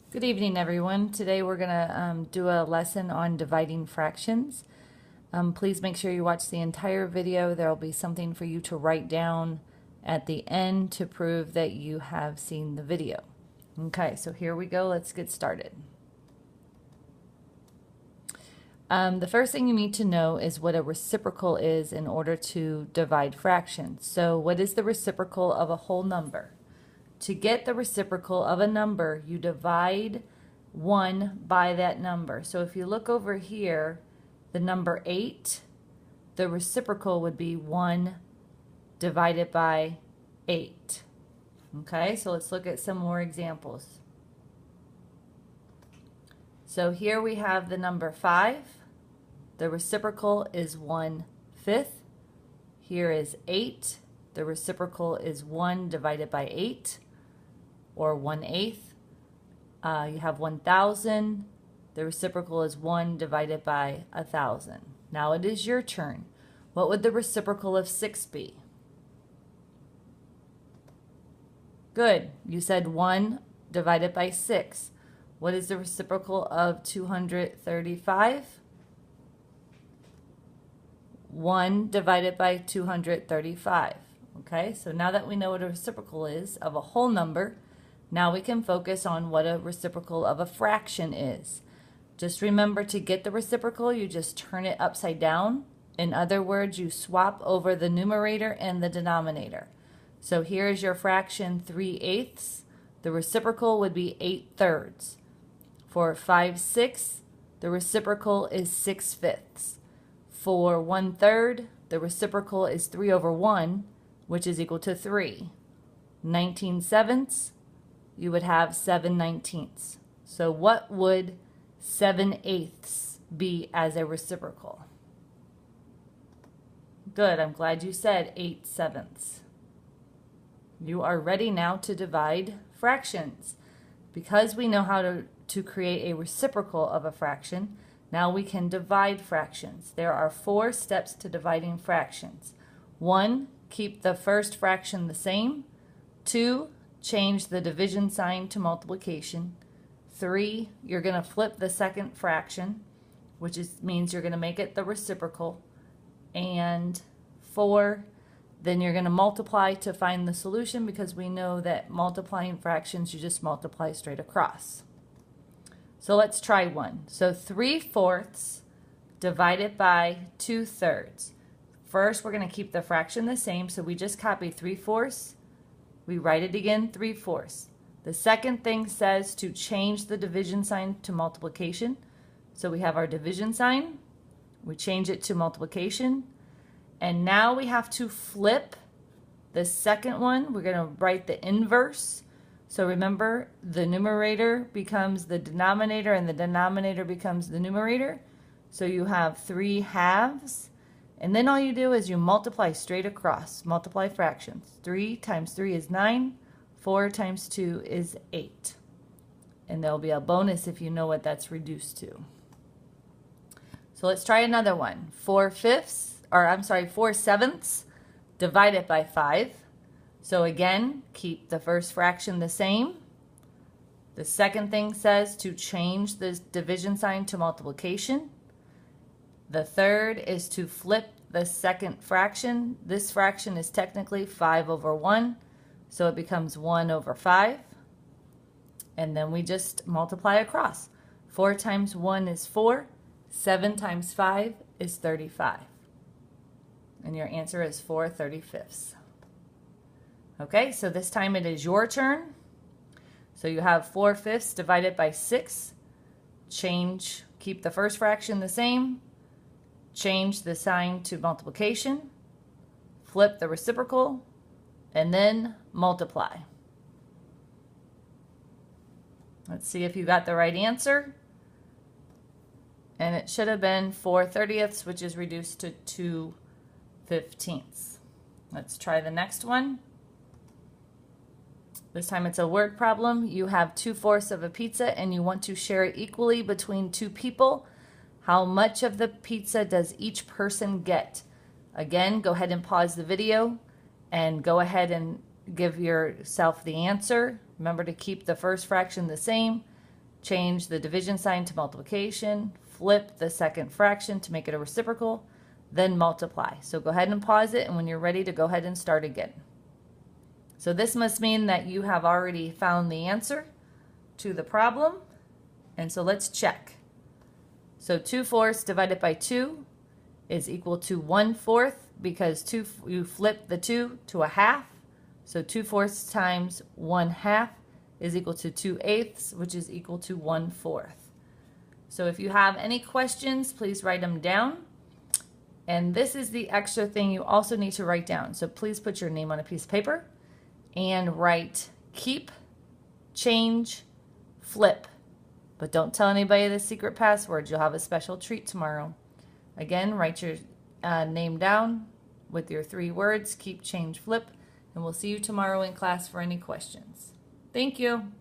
Good evening, everyone. Today we're going to do a lesson on dividing fractions. Please make sure you watch the entire video. There will be something for you to write down at the end to prove that you have seen the video. Okay, so here we go. Let's get started. The first thing you need to know is what a reciprocal is in order to divide fractions. So what is the reciprocal of a whole number? To get the reciprocal of a number, you divide 1 by that number. So if you look over here, the number 8, the reciprocal would be 1 divided by 8. Okay, so let's look at some more examples. So here we have the number 5. The reciprocal is 1/5. Here is 8. The reciprocal is 1 divided by 8, or 1/8. You have 1,000. The reciprocal is 1 divided by 1,000. Now it is your turn. What would the reciprocal of 6 be? Good. You said 1 divided by 6. What is the reciprocal of 235? 1 divided by 235. Okay, so now that we know what a reciprocal is of a whole number, now we can focus on what a reciprocal of a fraction is. Just remember, to get the reciprocal, you just turn it upside down. In other words, you swap over the numerator and the denominator. So here is your fraction 3/8. The reciprocal would be 8/3. For 5/6, the reciprocal is 6/5. For 1/3, the reciprocal is 3/1, which is equal to 3. 19/7, you would have 7/19. So what would 7/8 be as a reciprocal? Good, I'm glad you said 8/7. You are ready now to divide fractions. Because we know how to create a reciprocal of a fraction, now we can divide fractions. There are 4 steps to dividing fractions. 1, keep the first fraction the same. 2, change the division sign to multiplication. 3, you're going to flip the second fraction, which means you're going to make it the reciprocal. And 4, then you're going to multiply to find the solution, because we know that multiplying fractions, you just multiply straight across. So let's try one. So 3/4 divided by 2/3. First, we're going to keep the fraction the same, so we just copy 3/4. We write it again, 3/4. The second thing says to change the division sign to multiplication. So we have our division sign, we change it to multiplication, and now we have to flip the second one. We're going to write the inverse. So remember, the numerator becomes the denominator and the denominator becomes the numerator. So you have 3/2. And then all you do is you multiply straight across. Multiply fractions. 3 times 3 is 9. 4 times 2 is 8. And there'll be a bonus if you know what that's reduced to. So let's try another one. 4/7 divided by 5. So again, keep the first fraction the same. The second thing says to change the division sign to multiplication. The third is to flip the second fraction. This fraction is technically 5/1, so it becomes 1/5. And then we just multiply across. 4 times 1 is 4. 7 times 5 is 35. And your answer is 4/35. Okay, so this time it is your turn. So you have 4/5 divided by 6. Keep the first fraction the same. Change the sign to multiplication. Flip the reciprocal. And then multiply. Let's see if you got the right answer. And it should have been 4/30, which is reduced to 2/15. Let's try the next one. This time it's a word problem. You have 2/4 of a pizza and you want to share it equally between 2 people. How much of the pizza does each person get? Again, go ahead and pause the video and go ahead and give yourself the answer. Remember to keep the first fraction the same. change the division sign to multiplication, flip the second fraction to make it a reciprocal, then multiply. So go ahead and pause it, and when you're ready to go ahead and start again. So this must mean that you have already found the answer to the problem. And so let's check. So 2/4 divided by 2 is equal to 1/4 because you flip the 2 to a half. So 2/4 times 1/2 is equal to 2/8, which is equal to 1/4. So if you have any questions, please write them down. And this is the extra thing you also need to write down. So please put your name on a piece of paper and write keep, change, flip. But don't tell anybody the secret password. You'll have a special treat tomorrow. Again, write your name down with your 3 words, keep, change, flip. And we'll see you tomorrow in class for any questions. Thank you.